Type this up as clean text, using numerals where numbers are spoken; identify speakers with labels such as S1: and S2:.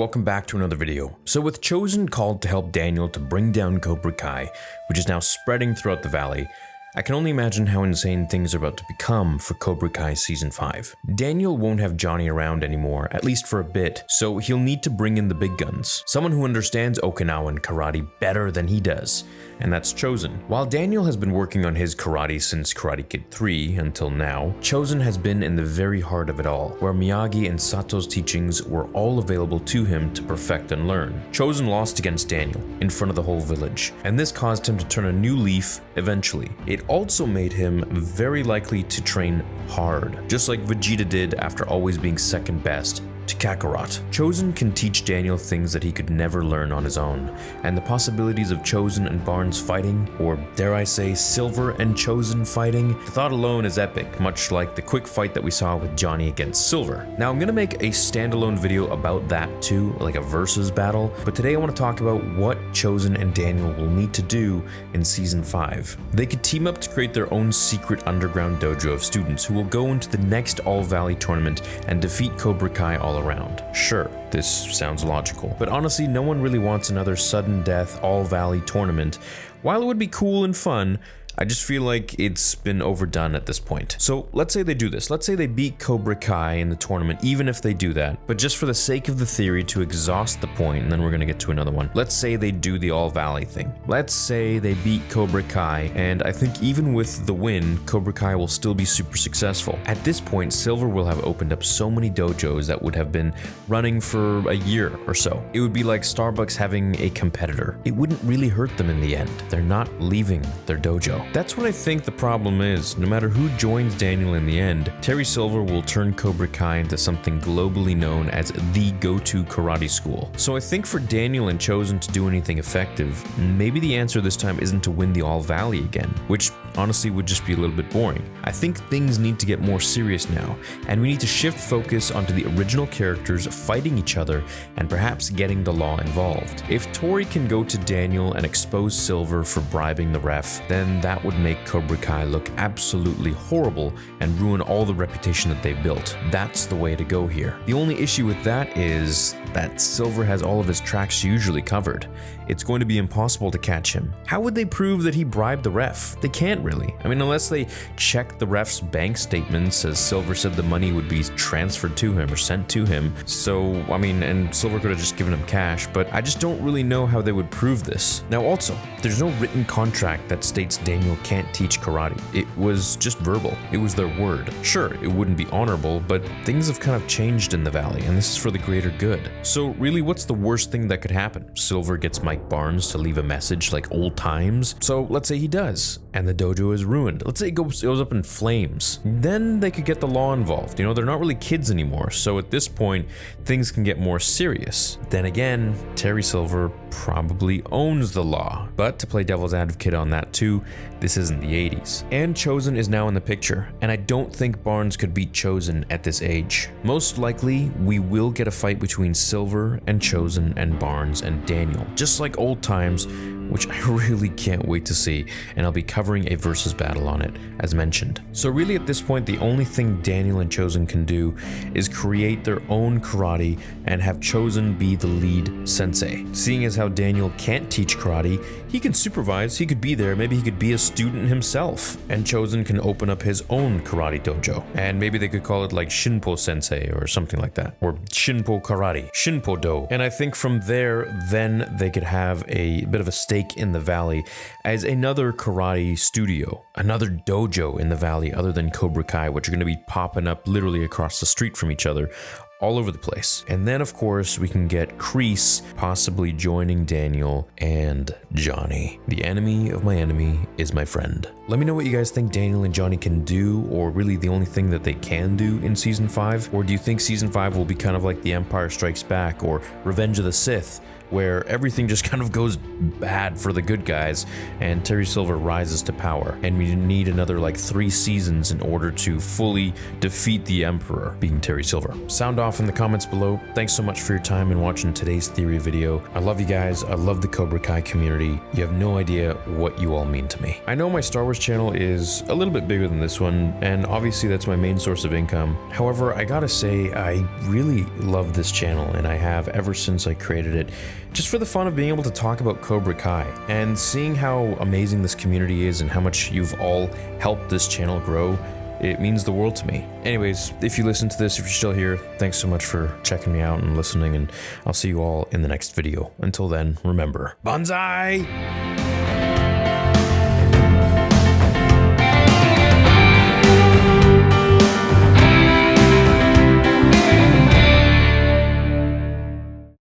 S1: welcome back to another video. So with Chozen called to help Daniel to bring down Cobra Kai, which is now spreading throughout the valley, I can only imagine how insane things are about to become for Cobra Kai Season 5. Daniel won't have Johnny around anymore, at least for a bit, so he'll need to bring in the big guns. Someone who understands Okinawan karate better than he does, and that's Chozen. While Daniel has been working on his karate since Karate Kid 3 until now, Chozen has been in the very heart of it all, where Miyagi and Sato's teachings were all available to him to perfect and learn. Chozen lost against Daniel in front of the whole village, and this caused him to turn a new leaf eventually. It also made him very likely to train hard, just like Vegeta did after always being second best to Kakarot. Chozen can teach Daniel things that he could never learn on his own, and the possibilities of Chozen and Barnes fighting, or dare I say Silver and Chozen fighting, the thought alone is epic, much like the quick fight that we saw with Johnny against Silver. Now I'm gonna make a standalone video about that too, like a versus battle, but today I want to talk about what Chozen and Daniel will need to do in Season 5. They could team up to create their own secret underground dojo of students who will go into the next All-Valley tournament and defeat Cobra Kai all around. Sure, this sounds logical, but honestly, no one really wants another sudden death All-Valley tournament. While it would be cool and fun, I just feel like it's been overdone at this point. So let's say they do this. Let's say they beat Cobra Kai in the tournament, even if they do that. But just for the sake of the theory to exhaust the point, and then we're gonna get to another one. Let's say they do the All-Valley thing. Let's say they beat Cobra Kai, and I think even with the win, Cobra Kai will still be super successful. At this point, Silver will have opened up so many dojos that would have been running for a year or so. It would be like Starbucks having a competitor. It wouldn't really hurt them in the end. They're not leaving their dojo. That's what I think the problem is. No matter who joins Daniel in the end, Terry Silver will turn Cobra Kai into something globally known as the go-to karate school. So I think for Daniel and Chozen to do anything effective, maybe the answer this time isn't to win the All-Valley again, which honestly would just be a little bit boring. I think things need to get more serious now, and we need to shift focus onto the original characters fighting each other and perhaps getting the law involved. If Tori can go to Daniel and expose Silver for bribing the ref, then that would make Cobra Kai look absolutely horrible and ruin all the reputation that they've built. That's the way to go here. The only issue with that is that Silver has all of his tracks usually covered. It's going to be impossible to catch him. How would they prove that he bribed the ref? They can't really. I mean, unless they check the ref's bank statements, as Silver said the money would be transferred to him or sent to him. So, I mean, and Silver could have just given him cash, but I just don't really know how they would prove this. Now also, there's no written contract that states Daniel can't teach karate. It was just verbal. It was their word. Sure, it wouldn't be honorable, but things have kind of changed in the valley, and this is for the greater good. So really, what's the worst thing that could happen? Silver gets Mike Barnes to leave a message like old times? So let's say he does, and the dojo is ruined. Let's say it goes up in flames. Then they could get the law involved. You know, they're not really kids anymore, so at this point, things can get more serious. Then again, Terry Silver probably owns the law. But to play devil's advocate on that too, this isn't the 80s. And Chozen is now in the picture, and I don't think Barnes could beat Chozen at this age. Most likely, we will get a fight between Silver and Chozen and Barnes and Daniel, just like old times, which I really can't wait to see, and I'll be covering a versus battle on it, as mentioned. So really at this point, the only thing Daniel and Chozen can do is create their own karate and have Chozen be the lead sensei. Seeing as how Daniel can't teach karate, he can supervise, he could be there, maybe he could be a student himself, and Chozen can open up his own karate dojo. And maybe they could call it like Shinpo Sensei or something like that, or Shinpo Karate, Shinpo Do. And I think from there, then they could have a bit of a stake in the valley as another karate studio, another dojo in the valley other than Cobra Kai, which are going to be popping up literally across the street from each other all over the place. And then of course we can get Kreese possibly joining Daniel and Johnny. The enemy of my enemy is my friend. Let me know what you guys think Daniel and Johnny can do, or really the only thing that they can do in Season 5, or do you think Season 5 will be kind of like The Empire Strikes Back or Revenge of the Sith, where everything just kind of goes bad for the good guys and Terry Silver rises to power, and we need another like 3 seasons in order to fully defeat the Emperor, being Terry Silver? Sound off in the comments below. Thanks so much for your time in watching today's theory video. I love you guys. I love the Cobra Kai community. You have no idea what you all mean to me. I know my Star Wars first channel is a little bit bigger than this one, and obviously that's my main source of income. However, I gotta say, I really love this channel, and I have ever since I created it, just for the fun of being able to talk about Cobra Kai, and seeing how amazing this community is and how much you've all helped this channel grow. It means the world to me. Anyways, if you listen to this, if you're still here, thanks so much for checking me out and listening, and I'll see you all in the next video. Until then, remember, Banzai!